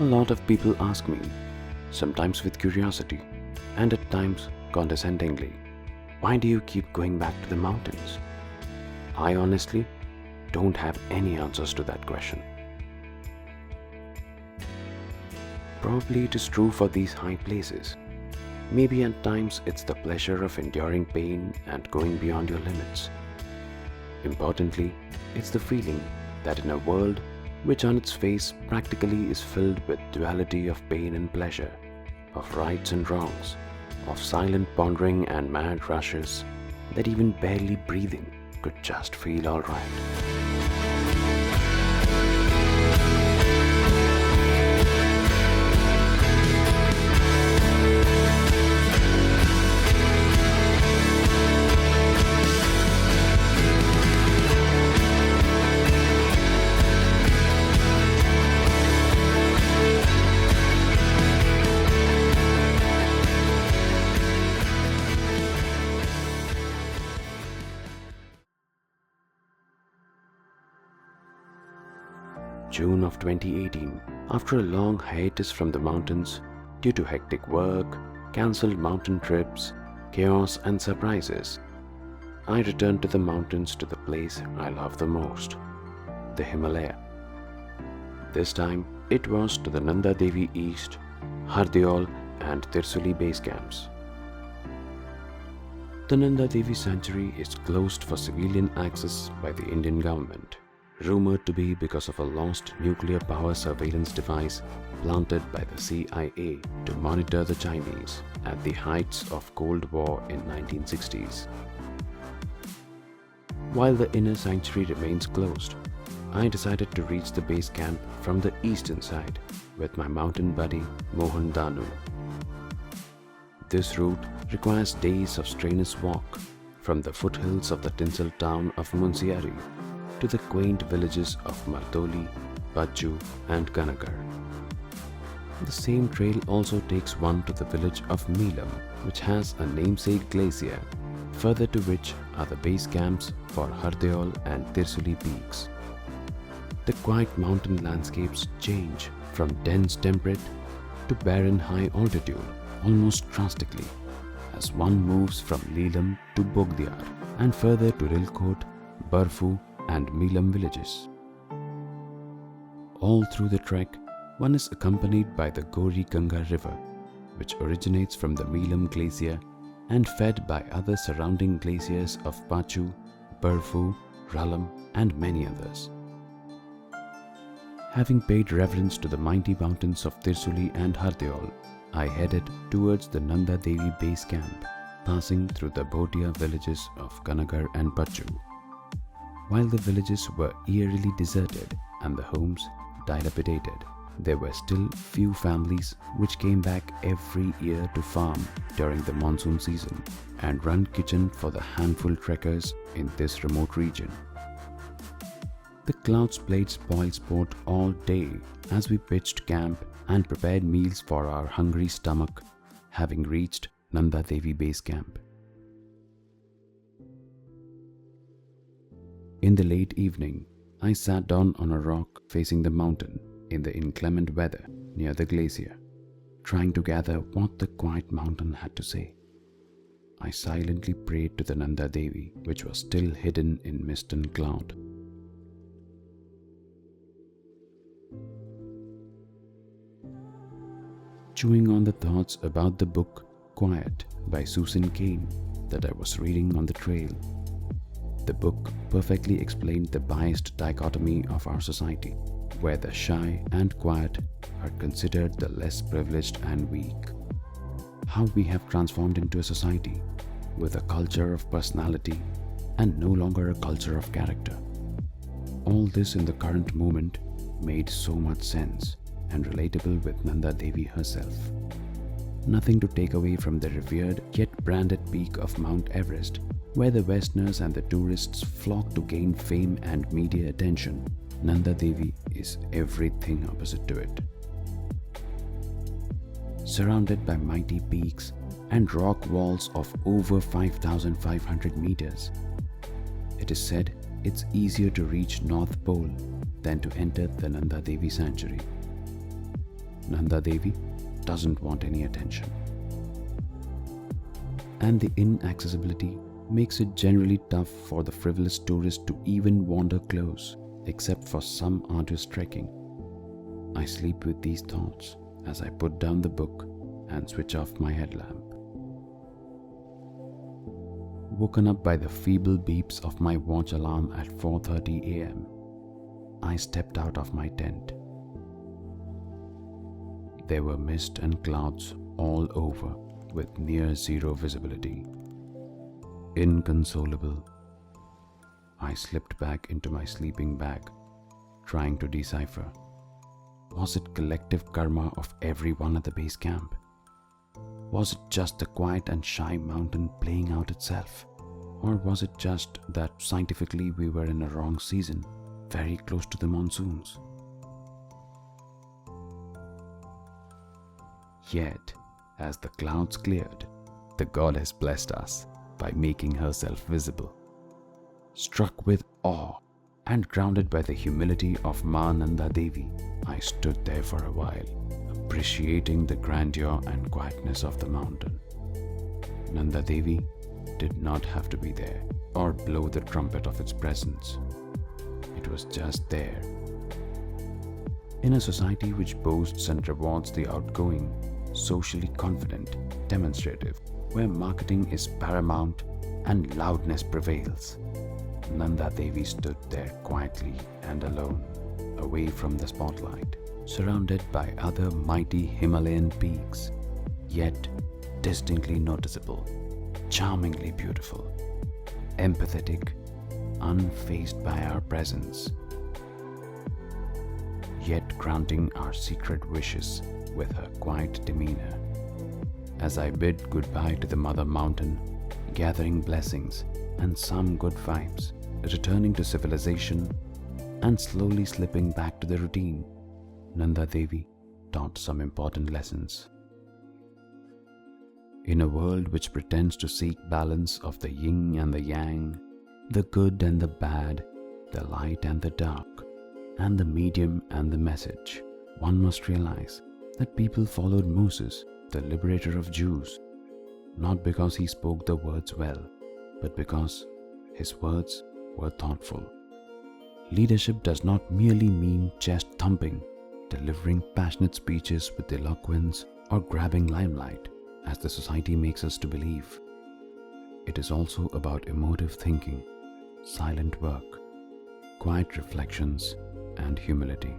A lot of people ask me, sometimes with curiosity and at times condescendingly, why do you keep going back to the mountains? I honestly don't have any answers to that question. Probably it is true for these high places. Maybe at times it's the pleasure of enduring pain and going beyond your limits. Importantly, it's the feeling that in a world which on its face practically is filled with duality of pain and pleasure, of rights and wrongs, of silent pondering and mad rushes, that even barely breathing could just feel alright. June of 2018, after a long hiatus from the mountains due to hectic work, cancelled mountain trips, chaos and surprises, I returned to the mountains, to the place I love the most, the Himalaya. This time it was to the Nanda Devi East, Hardeol and Tirsuli base camps. The Nanda Devi sanctuary is closed for civilian access by the Indian government, rumored to be because of a lost nuclear power surveillance device planted by the CIA to monitor the Chinese at the heights of Cold War in 1960s. While the inner sanctuary remains closed, I decided to reach the base camp from the eastern side with my mountain buddy Mohan Danu. This route requires days of strenuous walk from the foothills of the tinsel town of Munsiari to the quaint villages of Mardoli, Pachu and Kanagar. The same trail also takes one to the village of Meelam, which has a namesake glacier, further to which are the base camps for Hardeol and Tirsuli peaks. The quiet mountain landscapes change from dense temperate to barren high altitude almost drastically as one moves from Leelam to Bogdiar and further to Rilkot, Barfu and Meelam villages. All through the trek, one is accompanied by the Gori Ganga river, which originates from the Meelam glacier and fed by other surrounding glaciers of Pachu, Barfu, Ralam and many others. Having paid reverence to the mighty mountains of Tirsuli and Hardeol, I headed towards the Nanda Devi base camp, passing through the Bhotia villages of Kanagar and Pachu. While the villages were eerily deserted and the homes dilapidated, there were still few families which came back every year to farm during the monsoon season and run kitchen for the handful trekkers in this remote region. The clouds played spoil sport all day as we pitched camp and prepared meals for our hungry stomach, having reached Nanda Devi base camp. In the late evening, I sat down on a rock facing the mountain in the inclement weather near the glacier, trying to gather what the quiet mountain had to say. I silently prayed to the Nanda Devi, which was still hidden in mist and cloud. Chewing on the thoughts about the book Quiet by Susan Cain that I was reading on the trail, the book perfectly explained the biased dichotomy of our society, where the shy and quiet are considered the less privileged and weak. How we have transformed into a society with a culture of personality and no longer a culture of character. All this in the current moment made so much sense and relatable with Nanda Devi herself. Nothing to take away from the revered yet branded peak of Mount Everest, where the Westerners and the tourists flock to gain fame and media attention. Nanda Devi is everything opposite to it. Surrounded by mighty peaks and rock walls of over 5,500 meters, it is said it's easier to reach North Pole than to enter the Nanda Devi sanctuary. Nanda Devi doesn't want any attention. And the inaccessibility makes it generally tough for the frivolous tourist to even wander close, except for some arduous trekking. I sleep with these thoughts as I put down the book and switch off my headlamp. Woken up by the feeble beeps of my watch alarm at 4:30 a.m., I stepped out of my tent. There were mist and clouds all over with near zero visibility. Inconsolable, I slipped back into my sleeping bag, trying to decipher. Was it collective karma of everyone at the base camp? Was it just the quiet and shy mountain playing out itself? Or was it just that scientifically we were in a wrong season, very close to the monsoons? Yet, as the clouds cleared, the goddess blessed us by making herself visible. Struck with awe and grounded by the humility of Ma Nanda Devi, I stood there for a while, appreciating the grandeur and quietness of the mountain. Nanda Devi did not have to be there or blow the trumpet of its presence. It was just there. In a society which boasts and rewards the outgoing, socially confident, demonstrative, where marketing is paramount and loudness prevails, Nanda Devi stood there quietly and alone, away from the spotlight, surrounded by other mighty Himalayan peaks, yet distinctly noticeable, charmingly beautiful, empathetic, unfazed by our presence, yet granting our secret wishes with her quiet demeanor. As I bid goodbye to the Mother Mountain, gathering blessings and some good vibes, returning to civilization and slowly slipping back to the routine, Nanda Devi taught some important lessons. In a world which pretends to seek balance of the yin and the yang, the good and the bad, the light and the dark, and the medium and the message, one must realize that people followed Moses, the liberator of Jews, not because he spoke the words well, but because his words were thoughtful. Leadership does not merely mean chest thumping, delivering passionate speeches with eloquence, or grabbing limelight, as the society makes us to believe. It is also about emotive thinking, silent work, quiet reflections, and humility.